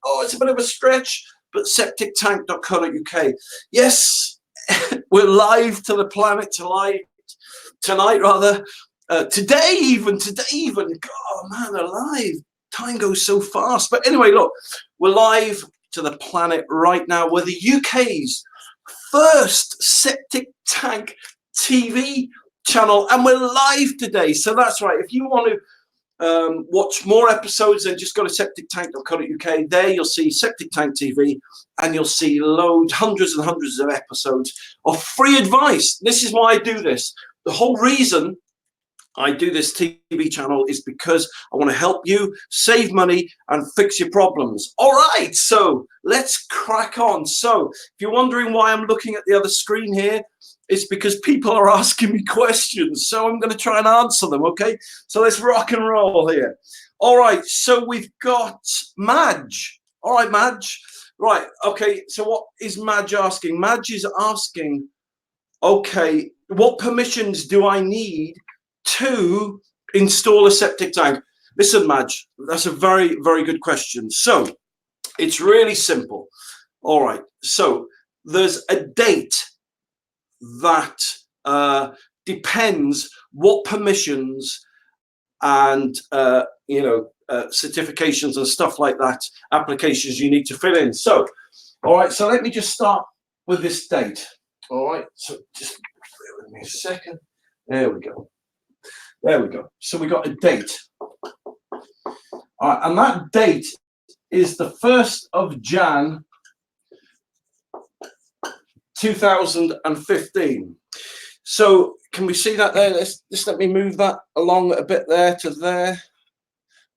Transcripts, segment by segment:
Oh, it's a bit of a stretch, but septictank.co.uk. Yes, we're live to the planet tonight, rather. Today even. God, man, alive. Time goes so fast. But anyway, look, we're live to the planet right now. We're the UK's first Septic Tank TV channel, and we're live today. So that's right. If you want to watch more episodes, then just go to septictank.co.uk. There you'll see Septic Tank TV, and you'll see hundreds and hundreds of episodes of free advice. This is why I do this. The whole reason I do this TV channel is because I want to help you save money and fix your problems. All right, so let's crack on. So if you're wondering why I'm looking at the other screen here, it's because people are asking me questions. So I'm going to try and answer them, okay? So let's rock and roll here. All right, so we've got Madge. All right, Madge. Right, okay, so what is Madge asking? Madge is asking, okay, what permissions do I need to install a septic tank? Listen, Madge, that's a very, very good question. So it's really simple. All right, so there's a date that depends what permissions and certifications and stuff like that, applications you need to fill in. So all right, so let me just start with this date. All right, so just bear with me a second. There we go. So we got a date. All right, and that date is the 1st of Jan 2015. So can we see that there? Just let me move that along a bit there to there.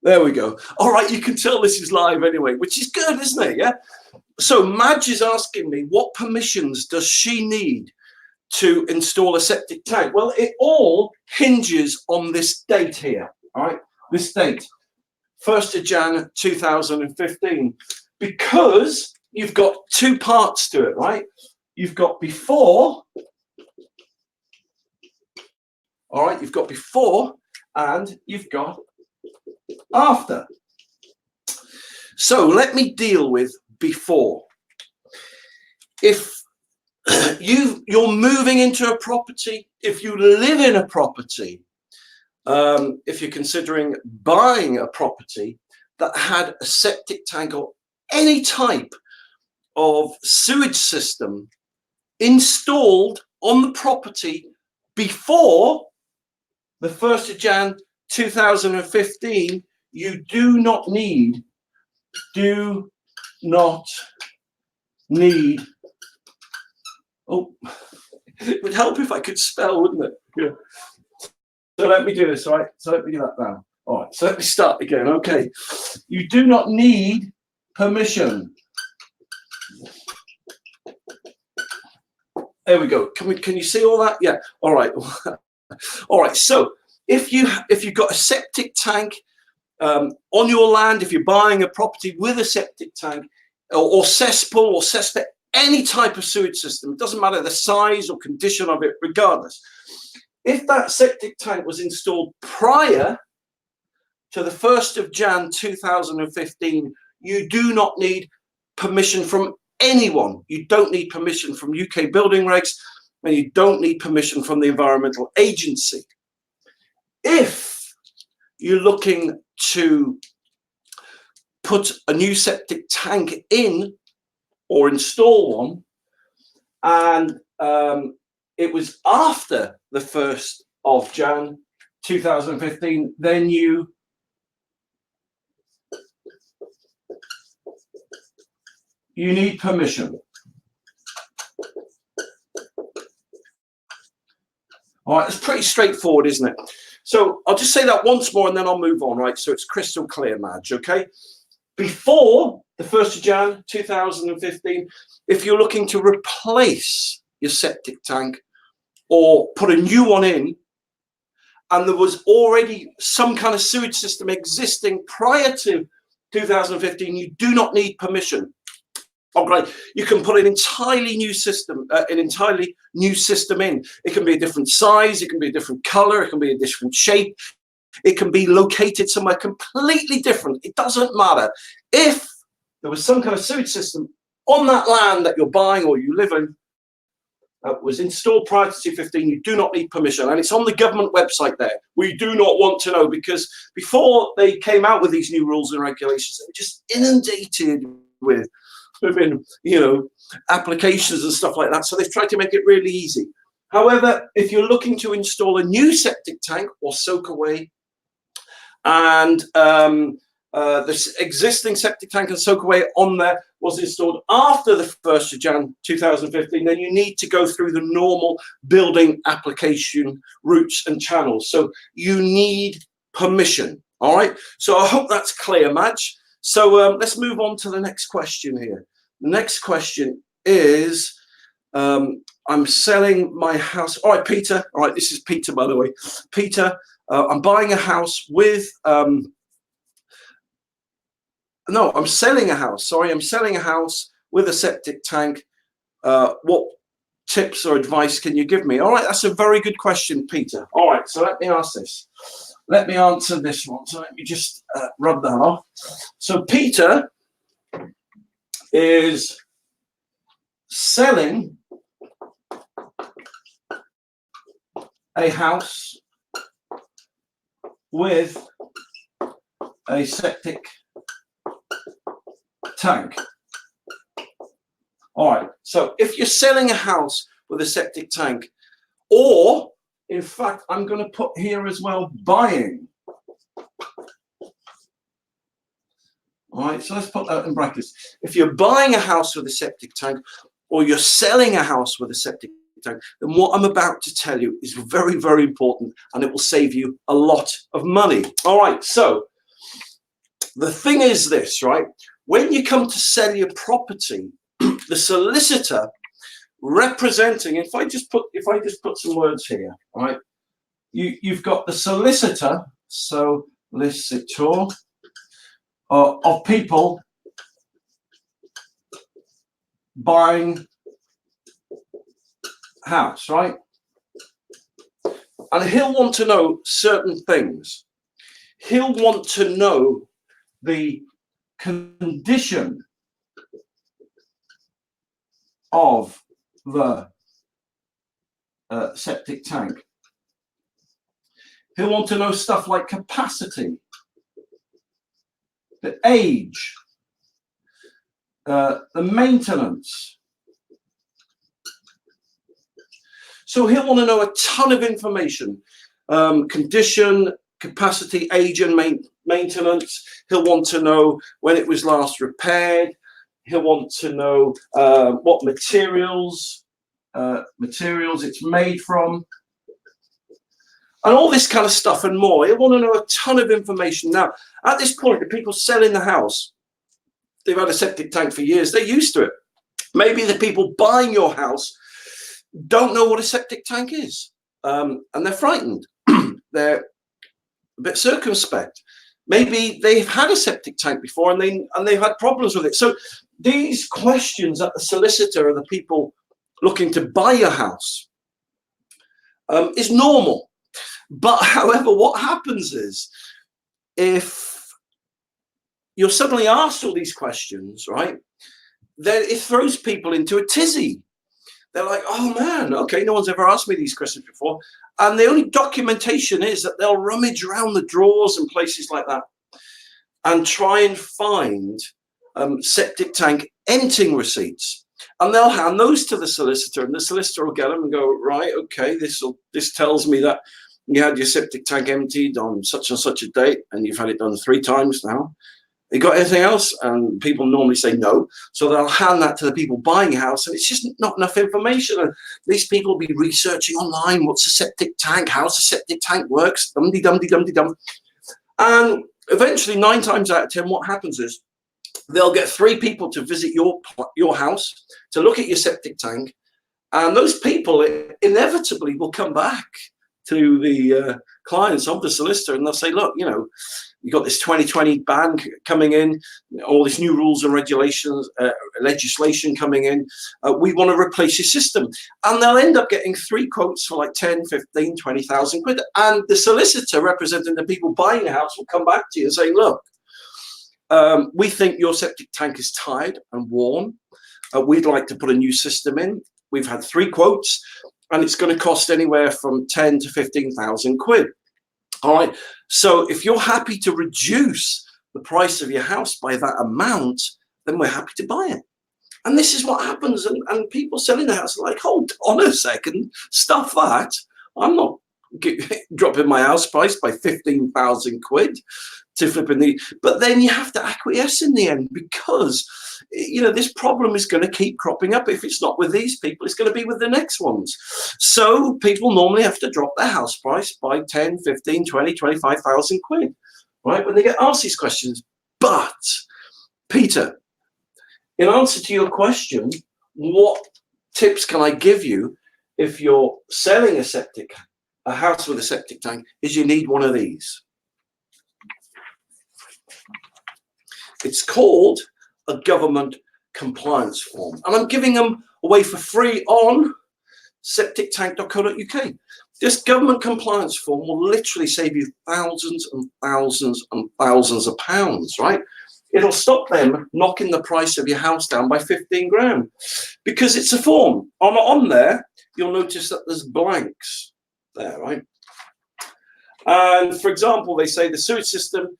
There we go. All right, you can tell this is live anyway, which is good, isn't it? Yeah. So Madge is asking me, what permissions does she need to install a septic tank? Well, it all hinges on this date here. All right, this date, 1st of Jan 2015, because you've got two parts to it, right? You've got before, all right, you've got before and you've got after. So let me deal with before. If you're moving into a property, if you live in a property, if you're considering buying a property that had a septic tank or any type of sewage system installed on the property before the 1st of Jan 2015, you do not need oh, it would help if I could spell, wouldn't it? Yeah. So let me do this, all right? So let me do that now. All right, so let me start again. Okay. You do not need permission. There we go. Can you see all that? Yeah. All right. All right. So if you've got a septic tank on your land, if you're buying a property with a septic tank or cesspool or cesspit, any type of sewage system, it doesn't matter the size or condition of it, regardless. If that septic tank was installed prior to the 1st of Jan 2015, you do not need permission from anyone. You don't need permission from UK building regs, and you don't need permission from the Environmental Agency. If you're looking to put a new septic tank in or install one, and it was after the 1st of Jan 2015, then you need permission. All right, it's pretty straightforward, isn't it? So I'll just say that once more and then I'll move on, right? So it's crystal clear, Madge, okay? Before the 1st of Jan 2015, if you're looking to replace your septic tank or put a new one in, and there was already some kind of sewage system existing prior to 2015, you do not need permission. Oh, great. You can put an entirely new system in. It can be a different size, it can be a different color, it can be a different shape, it can be located somewhere completely different. It doesn't matter. If there was some kind of sewage system on that land that you're buying or you live in, was installed prior to 2015, you do not need permission. And it's on the government website there. We do not want to know, because before they came out with these new rules and regulations, they were just inundated with applications and stuff like that. So they've tried to make it really easy. However, if you're looking to install a new septic tank or soak away, and this existing septic tank and soak away on there was installed after the 1st of Jan 2015, then you need to go through the normal building application routes and channels. So you need permission. All right. So I hope that's clear, Madge. So let's move on to the next question here. The next question is, I'm selling my house. All right, Peter. All right, this is Peter, by the way. Peter, I'm buying a house with no, I'm selling a house. Sorry, I'm selling a house with a septic tank. What tips or advice can you give me? All right, that's a very good question, Peter. All right, so let me ask this. Let me answer this one. So let me just rub that off. So Peter is selling a house with a septic tank. All right, so if you're selling a house with a septic tank, or in fact, I'm going to put here as well, buying. All right, so let's put that in brackets. If you're buying a house with a septic tank, or you're selling a house with a septic tank, then what I'm about to tell you is very, very important, and it will save you a lot of money. All right, so the thing is this, right? When you come to sell your property, the solicitor representing, if I just put some words here, right? You've got the solicitor of people buying house, right? And he'll want to know certain things. He'll want to know the condition of the septic tank. He'll want to know stuff like capacity, the age, the maintenance. So he'll want to know a ton of information, condition, capacity, age, and maintenance. He'll want to know when it was last repaired. He'll want to know what materials it's made from, and all this kind of stuff and more. He'll want to know a ton of information. Now, at this point, the people selling the house, they've had a septic tank for years. They're used to it. Maybe the people buying your house don't know what a septic tank is, and they're frightened. They're a bit circumspect. Maybe they've had a septic tank before and they've had problems with it. So these questions that the solicitor or the people looking to buy a house is normal. But however, what happens is, if you're suddenly asked all these questions, right, then it throws people into a tizzy. They're like, oh man, okay, no one's ever asked me these questions before. And the only documentation is that they'll rummage around the drawers and places like that and try and find septic tank emptying receipts. And they'll hand those to the solicitor, and the solicitor will get them and go, right, okay, this tells me that you had your septic tank emptied on such and such a date, and you've had it done 3 times now. You got anything else? And people normally say no. So they'll hand that to the people buying a house, and it's just not enough information. And these people will be researching online, what's a septic tank, how's a septic tank works, dum-de-dum-de-dum-de-dum. And eventually, 9 times out of 10, what happens is they'll get 3 people to visit your house to look at your septic tank, and those people inevitably will come back to the clients of the solicitor, and they'll say, look, you got this 2020 ban coming in, all these new rules and regulations, legislation coming in. We want to replace your system. And they'll end up getting 3 quotes for like 10, 15, 20,000 quid. And the solicitor representing the people buying the house will come back to you and say, look, we think your septic tank is tired and worn. We'd like to put a new system in. We've had 3 quotes, and it's going to cost anywhere from 10 to 15,000 quid. All right. So if you're happy to reduce the price of your house by that amount, then we're happy to buy it. And this is what happens. And people selling the house are like, hold on a second, stuff that. I'm not dropping my house price by 15,000 quid to flipping the. But then you have to acquiesce in the end, because this problem is going to keep cropping up. If it's not with these people, it's going to be with the next ones. So people normally have to drop their house price by 10, 15, 20, 25,000 quid, right, when they get asked these questions. But Peter, in answer to your question, what tips can I give you if you're selling a house with a septic tank? Is you need one of these. It's called a government compliance form, and I'm giving them away for free on septictank.co.uk. This government compliance form will literally save you thousands and thousands and thousands of pounds, right? It'll stop them knocking the price of your house down by 15 grand, because it's a form. On there, you'll notice that there's blanks there, right? And for example, they say the sewage system,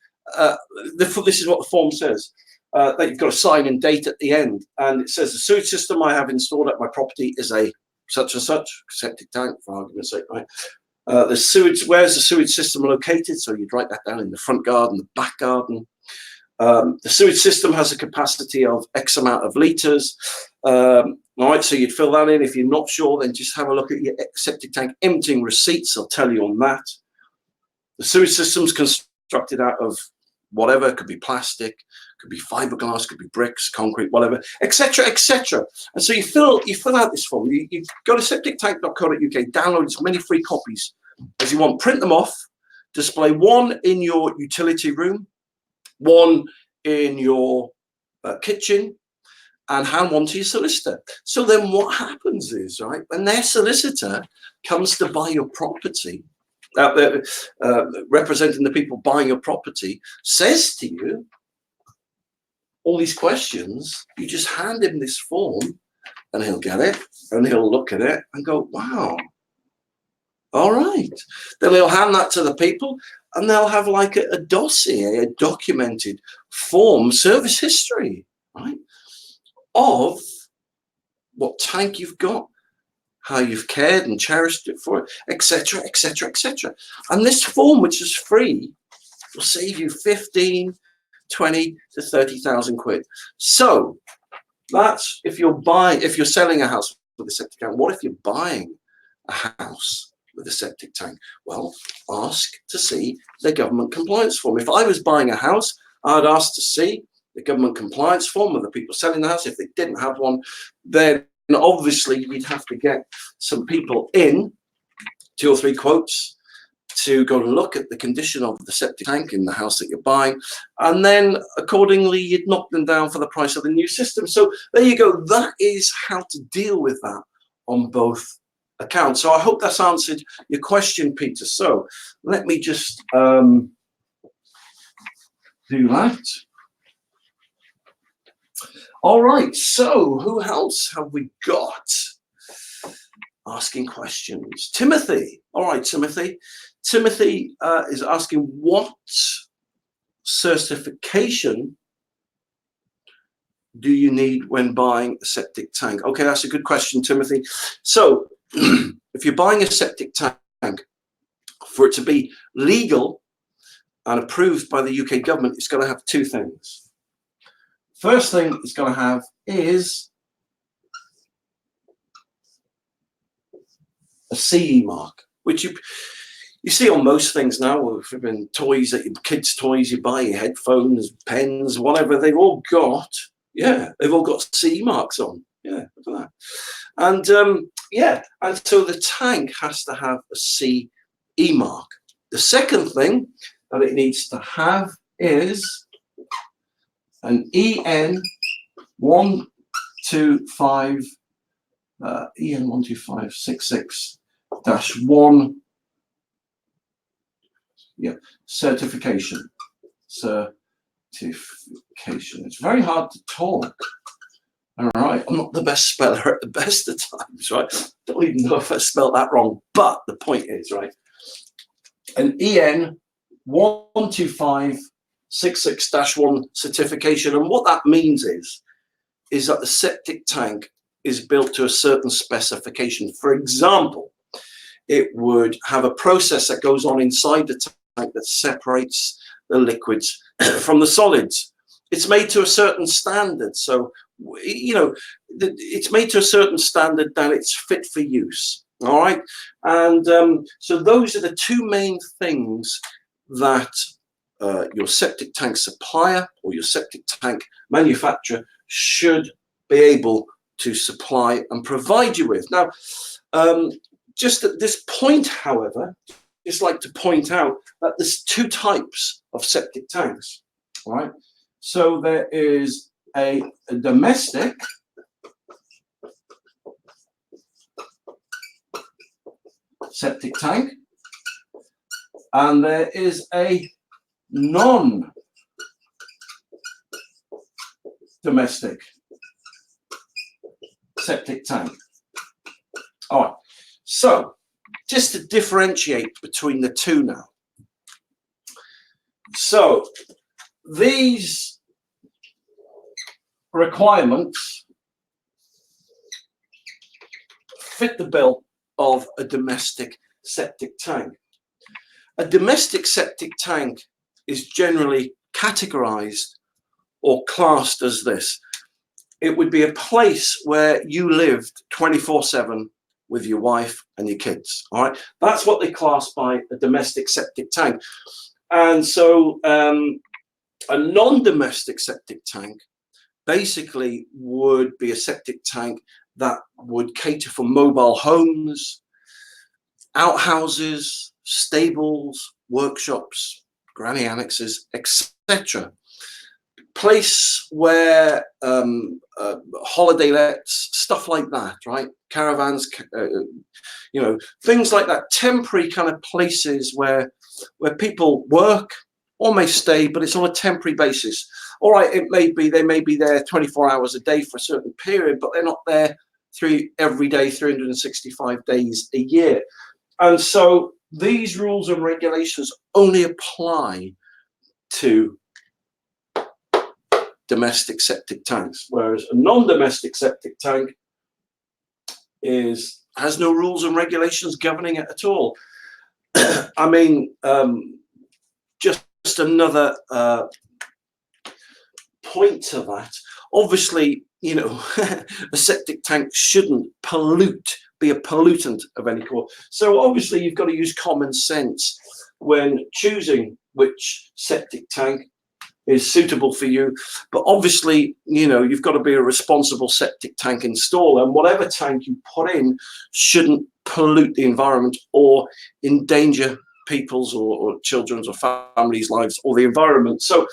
this is what the form says, that you've got to sign and date at the end. And it says the sewage system I have installed at my property is a such and such septic tank, for argument's sake, right? The sewage, where's the sewage system located? So you'd write that down in the front garden, the back garden. The sewage system has a capacity of X amount of litres. All right, so you'd fill that in. If you're not sure, then just have a look at your septic tank emptying receipts. They'll tell you on that. The sewage system's constructed out of whatever. It could be plastic, could be fiberglass, could be bricks, concrete, whatever, etc., etc. And so you fill out this form. You go to septictank.co.uk, download as many free copies as you want, print them off, display one in your utility room, one in your kitchen, and hand one to your solicitor. So then what happens is, right, when their solicitor comes to buy your property, representing the people buying your property, says to you all these questions, you just hand him this form and he'll get it and he'll look at it and go, wow, all right. Then he'll hand that to the people and they'll have like a dossier, a documented form, service history, right, of what tank you've got, how you've cared and cherished it for it, etc., etc., etc. And this form, which is free, will save you 15, 20 to 30,000 quid. So that's if you're selling a house with a septic tank. What if you're buying a house with a septic tank? Well, ask to see the government compliance form. If I was buying a house, I'd ask to see the government compliance form of the people selling the house. If they didn't have one, then obviously you'd have to get some people in, 2 or 3 quotes, to go and look at the condition of the septic tank in the house that you're buying, and then accordingly you'd knock them down for the price of the new system. So there you go. That is how to deal with that on both accounts. So I hope that's answered your question, Peter. So let me just do that. All right, so who else have we got asking questions? Timothy. All right, Timothy. Timothy is asking, what certification do you need when buying a septic tank? Okay, that's a good question, Timothy. So if you're buying a septic tank, for it to be legal and approved by the UK government, it's going to have 2 things. First thing it's going to have is a CE mark, which you see on most things now. If you've been toys, your kids' toys, you buy your headphones, pens, whatever, they've all got, they've all got CE marks on. Yeah, look at that. And and so the tank has to have a CE mark. The second thing that it needs to have is an EN 125 EN 12566-1 certification. Certification. It's very hard to talk. All right, I'm not the best speller at the best of times, right? Don't even know if I spelled that wrong, but the point is, right? An EN 12566-1 certification, and what that means is that the septic tank is built to a certain specification. For example, it would have a process that goes on inside the tank that separates the liquids from the solids. It's made to a certain standard, so it's made to a certain standard that it's fit for use. All right, and so those are the two main things that your septic tank supplier or your septic tank manufacturer should be able to supply and provide you with. Now, just at this point, however, just like to point out that there's two types of septic tanks. All right, so there is a domestic septic tank, and there is a non-domestic septic tank. All right, so just to differentiate between the two now. So these requirements fit the bill of a domestic septic tank. A domestic septic tank is generally categorized or classed as this. It would be a place where you lived 24/7 with your wife and your kids. All right, that's what they class by a domestic septic tank. And so a non-domestic septic tank basically would be a septic tank that would cater for mobile homes, outhouses, stables, workshops, granny annexes, etc. Place where holiday lets, stuff like that, right? Caravans, things like that. Temporary kind of places where people work or may stay, but it's on a temporary basis. All right, they may be there 24 hours a day for a certain period, but they're not there every day, 365 days a year. And so these rules and regulations only apply to domestic septic tanks, whereas a non-domestic septic tank has no rules and regulations governing it at all. I mean, just another point to that. Obviously, a septic tank shouldn't be a pollutant of any kind. So obviously, you've got to use common sense when choosing which septic tank is suitable for you. But obviously, you've got to be a responsible septic tank installer, and whatever tank you put in shouldn't pollute the environment or endanger people's or children's or families' lives or the environment. So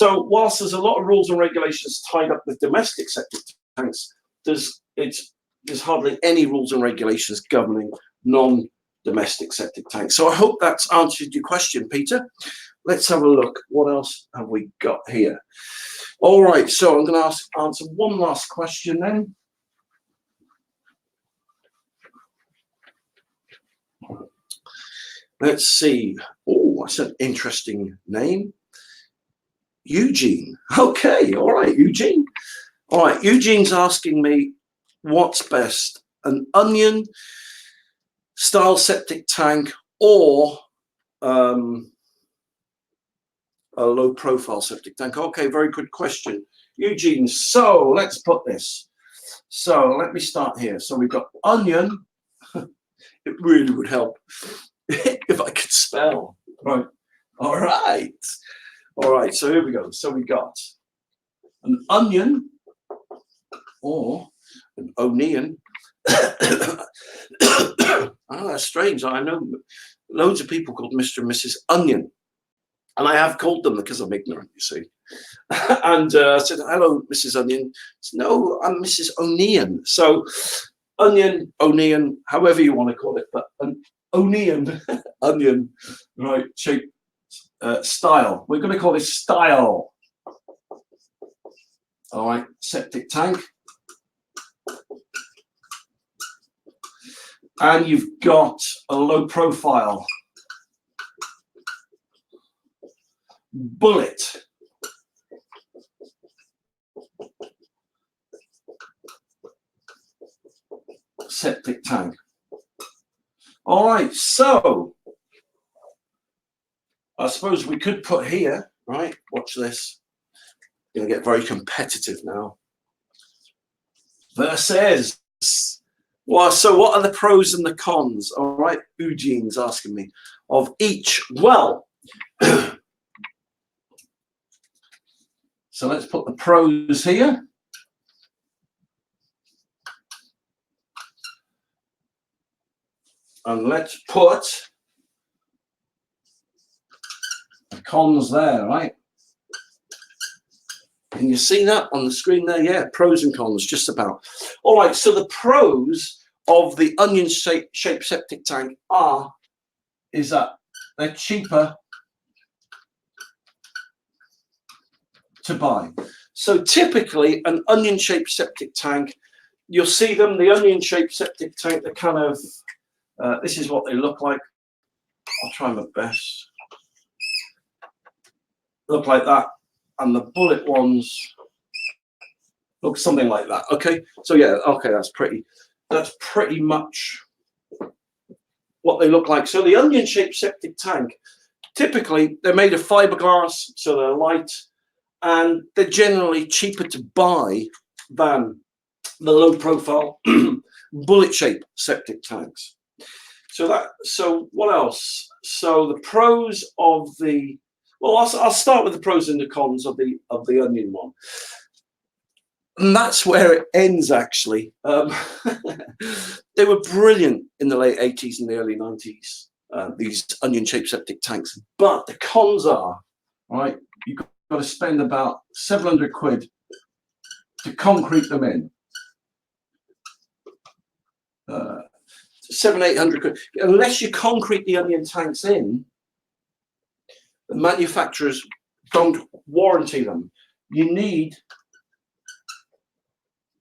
whilst there's a lot of rules and regulations tied up with domestic septic tanks, there's hardly any rules and regulations governing non-domestic septic tanks. So I hope that's answered your question, Peter. Let's have a look. What else have we got here? All right, so I'm going to answer one last question then. Let's see. Oh, that's an interesting name. Eugene. Okay, all right, Eugene. All right, Eugene's asking me what's best, an onion style septic tank or a low profile septic tank? Okay, very good question, Eugene. So let's put this. So let me start here. So we've got onion. It really would help if I could spell. Right. All right. All right. So here we go. So we got an onion or an onion. Oh, that's strange. I know loads of people called Mr. and Mrs. Onion. And I have called them because I'm ignorant, you see. And I said, hello, Mrs. Onion. Said, no, I'm Mrs. Onion. So onion, onion, however you want to call it, but an onion, onion, right, shape, style. We're going to call this style. All right, septic tank. And you've got a low profile bullet septic tank. All right, so I suppose we could put here, right? Watch this. Going to get very competitive now. Versus. Well, so what are the pros and the cons? All right, Eugene's asking me of each. Well, so let's put the pros here. And let's put the cons there, right? Can you see that on the screen there? Yeah, pros and cons, just about. All right, so the pros of the onion-shaped septic tank is that they're cheaper to buy. So typically, an onion-shaped septic tank, you'll see them, the onion-shaped septic tank, they're kind of, this is what they look like. I'll try my best. Look like that. And the bullet ones look something like that. Okay, so yeah, okay, that's pretty much what they look like. So the onion-shaped septic tank, typically they're made of fiberglass, so they're light, and they're generally cheaper to buy than the low-profile bullet-shaped septic tanks. So what else? So the pros of the, well, I'll start with the pros and the cons of the onion one. And that's where it ends, actually. They were brilliant in the late 80s and the early 90s, these onion-shaped septic tanks. But the cons are, right, you've got to spend about 700 quid to concrete them in. 700-800 quid. Unless you concrete the onion tanks in, the manufacturers don't warranty them. You need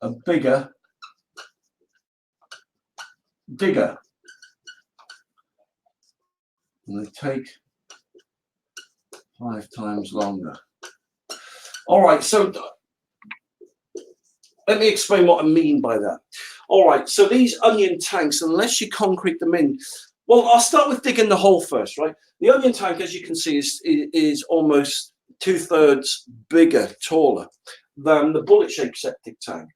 a bigger digger, and they take 5 times longer. All right, so let me explain what I mean by that. All right, so these onion tanks, unless you concrete them in, well, I'll start with digging the hole first, right? The onion tank, as you can see, is almost 2/3 bigger, taller than the bullet-shaped septic tank.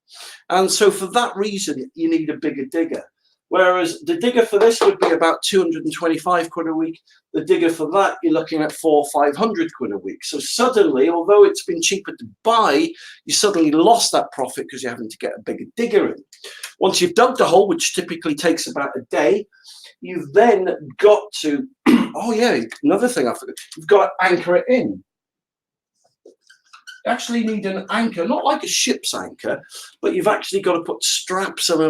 And so for that reason, you need a bigger digger. Whereas the digger for this would be about 225 quid a week. The digger for that, you're looking at 400 or 500 quid a week. So suddenly, although it's been cheaper to buy, you suddenly lost that profit because you're having to get a bigger digger in. Once you've dug the hole, which typically takes about a day, you've then got to, oh yeah, another thing I forgot, you've got to anchor it in. You actually need an anchor, not like a ship's anchor, but you've actually got to put straps on a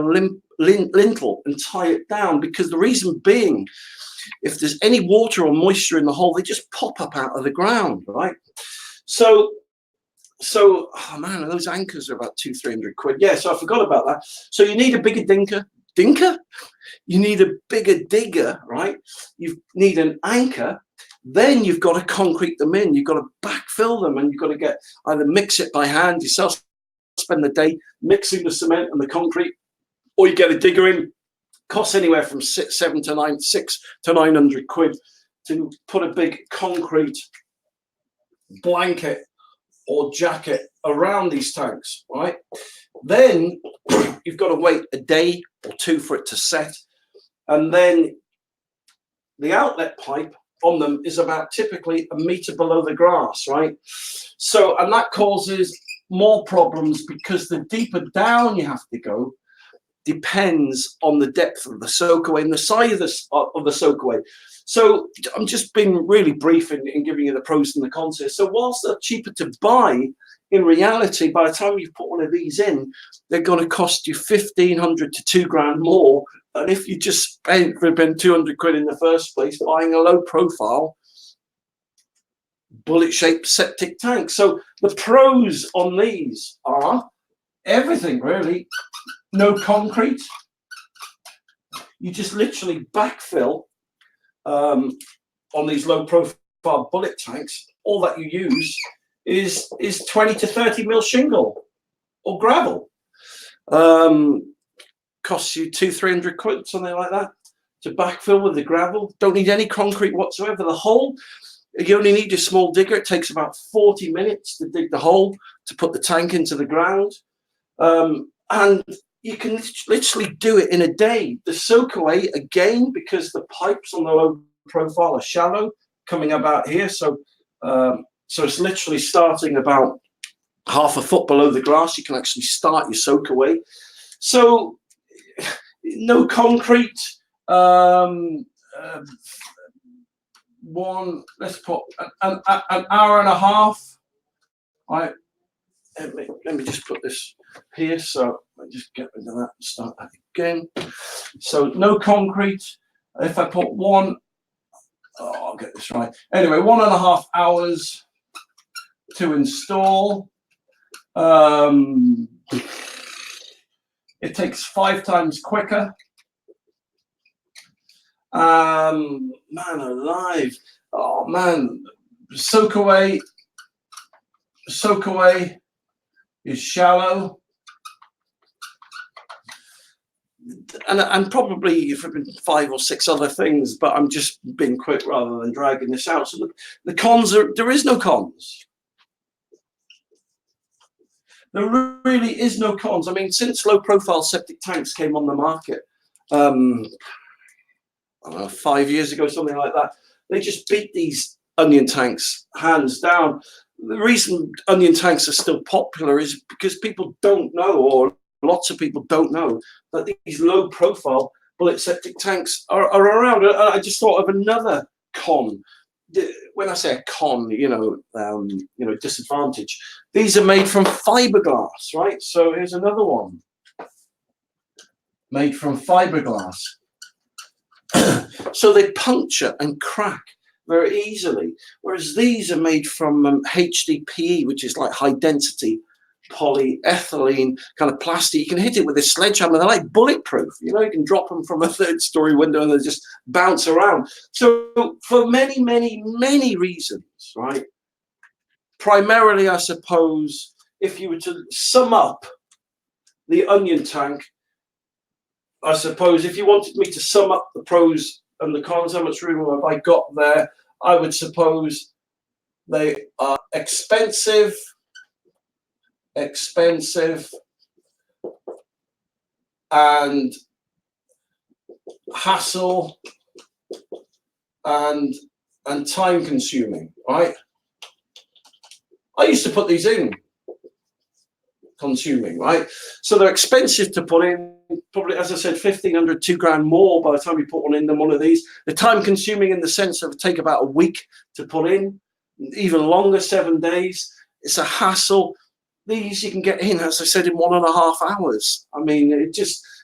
lintel and tie it down, because the reason being, if there's any water or moisture in the hole, they just pop up out of the ground, right? So oh man, those anchors are about 200-300 quid. Yeah, so I forgot about that. So you need a bigger dinker? You need a bigger digger, right? You need an anchor. Then you've got to concrete them in. You've got to backfill them, and you've got to get either mix it by hand yourself, spend the day mixing the cement and the concrete, or you get a digger in. Costs anywhere from 600 to 900 quid to put a big concrete blanket or jacket around these tanks, right? Then you've got to wait a day or two for it to set, and then the outlet pipe on them is about typically a meter below the grass, right? So, and that causes more problems because the deeper down you have to go depends on the depth of the soakaway and the size of the soakaway. So I'm just being really brief in giving you the pros and the cons here. So whilst they're cheaper to buy, in reality, by the time you've put one of these in, they're going to cost you 1,500 to £2,000 more than if you just spent 200 quid in the first place buying a low profile bullet-shaped septic tank. So the pros on these are everything really. No concrete. You just literally backfill on these low-profile bullet tanks. All that you use is 20 to 30 mil shingle or gravel. Costs you 200-300 quid, something like that, to backfill with the gravel. Don't need any concrete whatsoever. The hole, you only need a small digger. It takes about 40 minutes to dig the hole to put the tank into the ground. And you can literally do it in a day. The soak away, again, because the pipes on the low profile are shallow, coming about here. So it's literally starting about half a foot below the grass. You can actually start your soak away. So no concrete. Let's put an hour and a half. Let me just put this here. So I just get rid of that and start that again. So no concrete. If I put I'll get this right. Anyway, 1.5 hours to install. It takes 5 times quicker. Man alive. Oh man, soak away is shallow. And probably if I've been 5 or 6 other things, but I'm just being quick rather than dragging this out. So the cons there is no cons. There really is no cons. I mean, since low profile septic tanks came on the market, I don't know, 5 years ago, something like that, they just beat these onion tanks hands down. The reason onion tanks are still popular is because people don't know, or lots of people don't know, that these low profile bullet septic tanks are around. I just thought of another con. When I say a con, disadvantage. These are made from fiberglass, right? So here's another one made from fiberglass. So they puncture and crack very easily, whereas these are made from HDPE, which is like high density polyethylene kind of plastic. You can hit it with a sledgehammer. They're like bulletproof. You can drop them from a 3rd-story window and they just bounce around. So for many, many, many reasons, right? Primarily, I suppose, if you were to sum up the onion tank, I suppose if you wanted me to sum up the pros and the cons, how much room have I got there? I would suppose they are expensive, and hassle and time consuming, right? I used to put these in consuming, right? So they're expensive to put in, probably, as I said, 1,500, 2 grand more by the time you put one in than one of these. The time consuming in the sense of take about a week to put in, even longer, 7 days. It's a hassle. These you can get in, as I said, in 1.5 hours. I mean,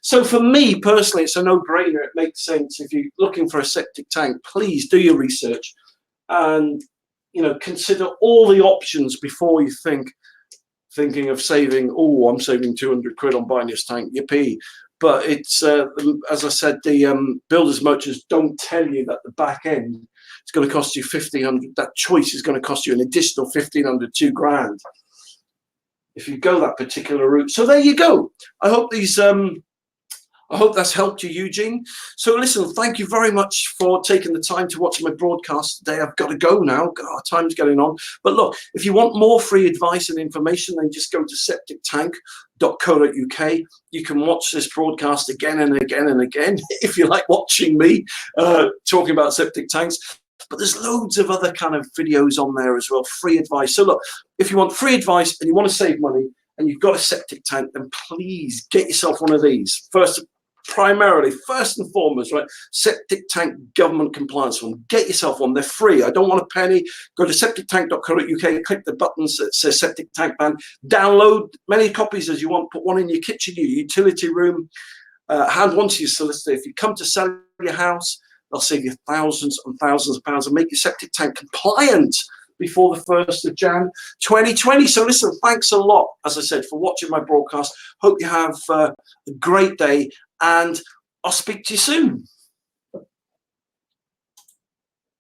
so for me personally, it's a no-brainer. It makes sense. If you're looking for a septic tank, please do your research and consider all the options before you thinking of saving. Oh, I'm saving 200 quid on buying this tank. Yippee! But it's as I said, the builders merchants don't tell you that the back end is going to cost you 1,500. That choice is going to cost you an additional 1,500, 2 grand. If you go that particular route. So there you go. I hope that's helped you, Eugene. So listen, thank you very much for taking the time to watch my broadcast today. I've got to go now. God, time's getting on. But look, if you want more free advice and information, then just go to septictank.co.uk. You can watch this broadcast again and again and again if you like watching me talking about septic tanks. But there's loads of other kind of videos on there as well, free advice. So look, if you want free advice and you want to save money and you've got a septic tank, then please get yourself one of these. First and foremost, right? Septic tank government compliance one. Get yourself one. They're free. I don't want a penny. Go to septictank.co.uk, click the buttons that says septic tank ban. Download many copies as you want. Put one in your kitchen, your utility room. Hand one to your solicitor. If you come to sell your house, they'll save you thousands and thousands of pounds and make your septic tank compliant before the 1st of Jan 2020. So listen, thanks a lot, as I said, for watching my broadcast. Hope you have a great day, and I'll speak to you soon.